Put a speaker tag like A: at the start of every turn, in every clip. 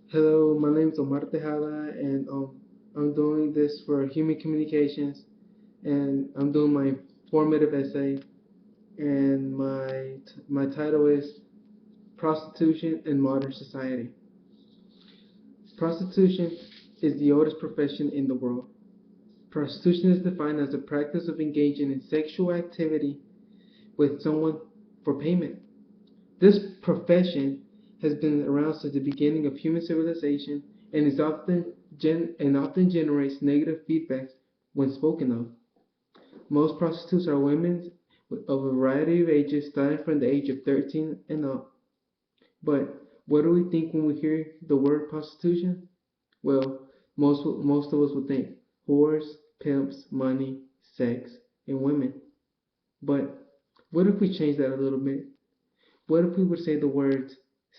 A: Hello, my name is Omar Tejada, and I'm doing this for Human Communications, and I'm doing my formative essay, and my title is Prostitution in Modern Society. Prostitution is the oldest profession in the world. Prostitution is defined as the practice of engaging in sexual activity with someone for payment. This profession has been around since the beginning of human civilization and is often generates negative feedback when spoken of. Most prostitutes are women of a variety of ages, starting from the age of 13 and up. But what do we think when we hear the word prostitution? Well, most of us would think whores, pimps, money, sex, and women. But what if we change that a little bit? What if we would say the words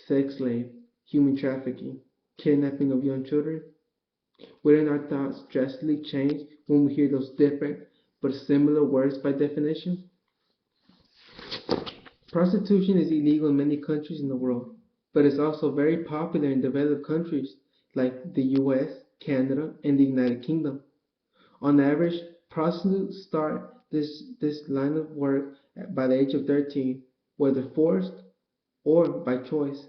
A: sex slave, human trafficking, kidnapping of young children? Wouldn't our thoughts drastically change when we hear those different but similar words by definition? Prostitution is illegal in many countries in the world, but it's also very popular in developed countries like the US, Canada, and the United Kingdom. On average, prostitutes start this line of work by the age of 13, whether forced or by choice.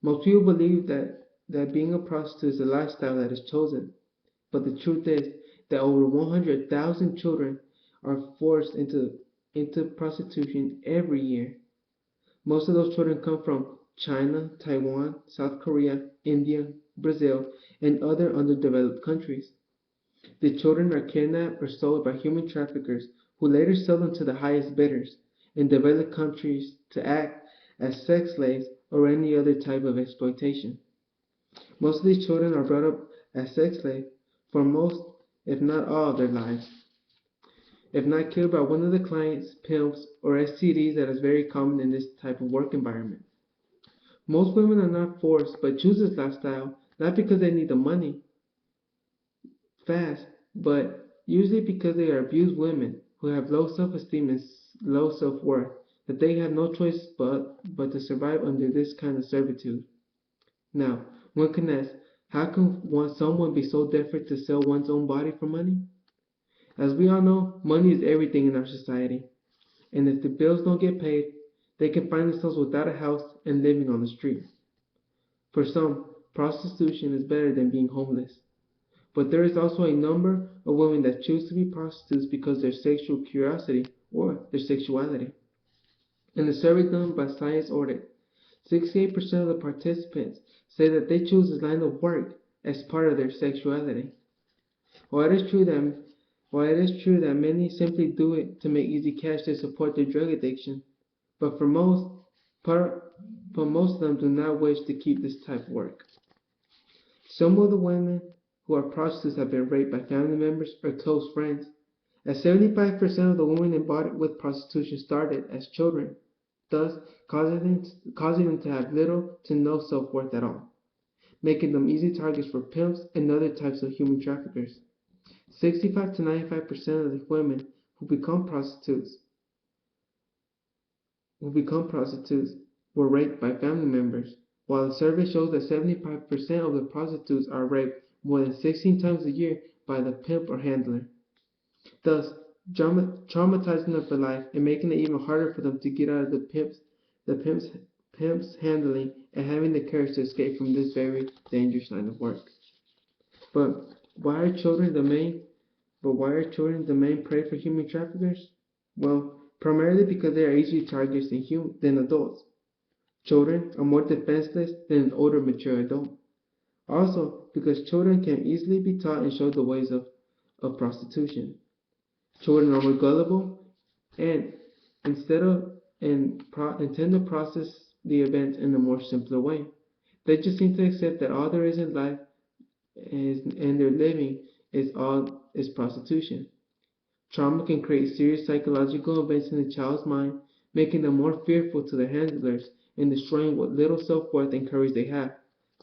A: Most people believe that being a prostitute is a lifestyle that is chosen, but the truth is that over 100,000 children are forced into prostitution every year. Most of those children come from China, Taiwan, South Korea, India, Brazil, and other underdeveloped countries. The children are kidnapped or sold by human traffickers who later sell them to the highest bidders in developed countries to act as sex slaves or any other type of exploitation. Most of these children are brought up as sex slaves for most, if not all, of their lives. If not killed by one of the clients, pimps, or STDs that is very common in this type of work environment. Most women are not forced but choose this lifestyle not because they need the money fast, but usually because they are abused women who have low self-esteem and low self-worth, that they have no choice but to survive under this kind of servitude. Now, one can ask, how can someone be so desperate to sell one's own body for money? As we all know, money is everything in our society, and if the bills don't get paid, they can find themselves without a house and living on the street. For some, prostitution is better than being homeless. But there is also a number of women that choose to be prostitutes because of their sexual curiosity or their sexuality. In a survey done by Science Audit, 68% of the participants say that they choose this line of work as part of their sexuality. While it is true that while it is true that many simply do it to make easy cash to support their drug addiction, but part, but most of them do not wish to keep this type of work. Some of the women who are prostitutes have been raped by family members or close friends, as 75% of the women embodied with prostitution started as children, thus causing them to have little to no self-worth at all, making them easy targets for pimps and other types of human traffickers. 65 to 95% of the women who become prostitutes were raped by family members, while the survey shows that 75% of the prostitutes are raped more than 16 times a year by the pimp or handler, thus traumatizing them for life and making it even harder for them to get out of the pimp's handling and having the courage to escape from this very dangerous line of work. But why are children the main prey for human traffickers? Well, primarily because they are easier targets than adults. Children are more defenseless than an older mature adult. Also, because children can easily be taught and showed the ways of prostitution. Children are more gullible and instead of and tend to process the events in a more simpler way. They just seem to accept that all there is in life and their living is prostitution. Trauma can create serious psychological events in the child's mind, making them more fearful to their handlers and destroying what little self-worth and courage they have,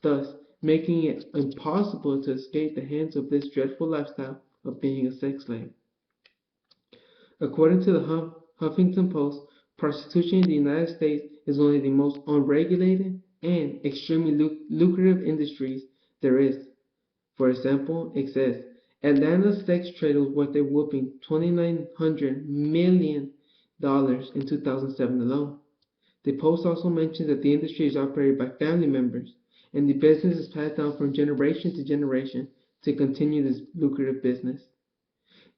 A: thus making it impossible to escape the hands of this dreadful lifestyle of being a sex slave. According to the Huffington Post, prostitution in the United States is one of the most unregulated and extremely lucrative industries there is. For example, it says Atlanta's sex trade was worth a whopping $2,900 million in 2007 alone. The Post also mentions that the industry is operated by family members, and the business is passed down from generation to generation to continue this lucrative business.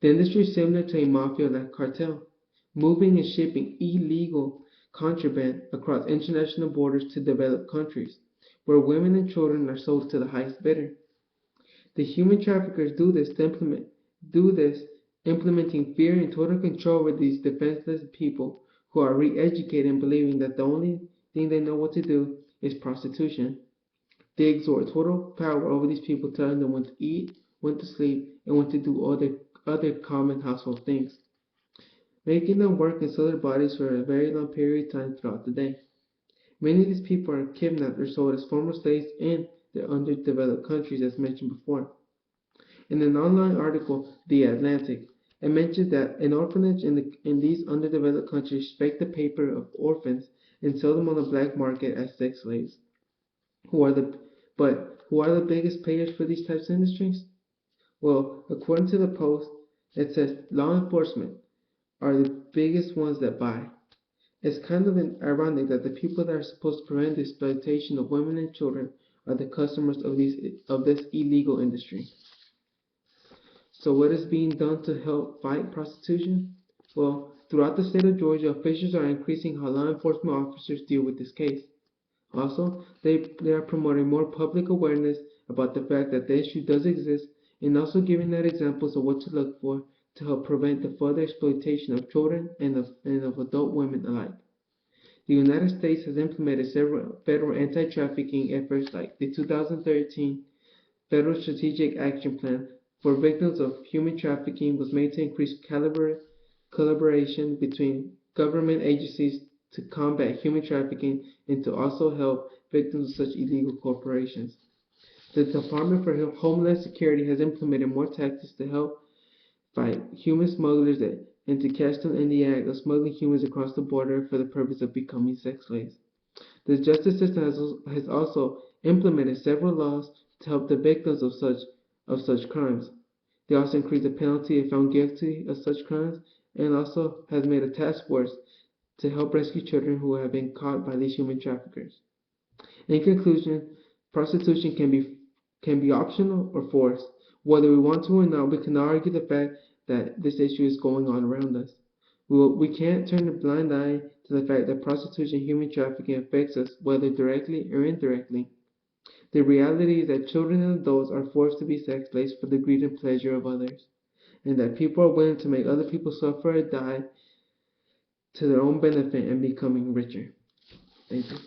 A: The industry is similar to a mafia-like cartel, moving and shipping illegal contraband across international borders to developed countries, where women and children are sold to the highest bidder. The human traffickers do this implementing fear and total control over these defenseless people who are re-educated and believing that the only thing they know what to do is prostitution. They exert total power over these people, telling them when to eat, when to sleep, and when to do other common household things, making them work and sell their bodies for a very long period of time throughout the day. Many of these people are kidnapped or sold as former slaves in the underdeveloped countries, as mentioned before. In an online article, The Atlantic, it mentioned that an orphanage in these underdeveloped countries respect the paper of orphans and sell them on the black market as sex slaves. Who are the biggest payers for these types of industries? Well, according to the Post, it says law enforcement are the biggest ones that buy. It's kind of ironic that the people that are supposed to prevent the exploitation of women and children are the customers of this illegal industry. So what is being done to help fight prostitution? Well, throughout the state of Georgia, officials are increasing how law enforcement officers deal with this case. Also, they are promoting more public awareness about the fact that the issue does exist, and also giving out examples of what to look for to help prevent the further exploitation of children and of adult women alike. The United States has implemented several federal anti-trafficking efforts like the 2013 Federal Strategic Action Plan for Victims of Human Trafficking was made to increase collaboration between government agencies to combat human trafficking and to also help victims of such illegal corporations. The Department for Homeland Security has implemented more tactics to help fight human smugglers and to catch them in the act of smuggling humans across the border for the purpose of becoming sex slaves. The justice system has also implemented several laws to help the victims of such crimes. They also increased the penalty if found guilty of such crimes, and also has made a task force to help rescue children who have been caught by these human traffickers. In conclusion, prostitution can be optional or forced. Whether we want to or not, we can argue the fact that this issue is going on around us. We can't turn a blind eye to the fact that prostitution and human trafficking affects us, whether directly or indirectly. The reality is that children and adults are forced to be sex slaves for the greed and pleasure of others, and that people are willing to make other people suffer or die to their own benefit and becoming richer. Thank you.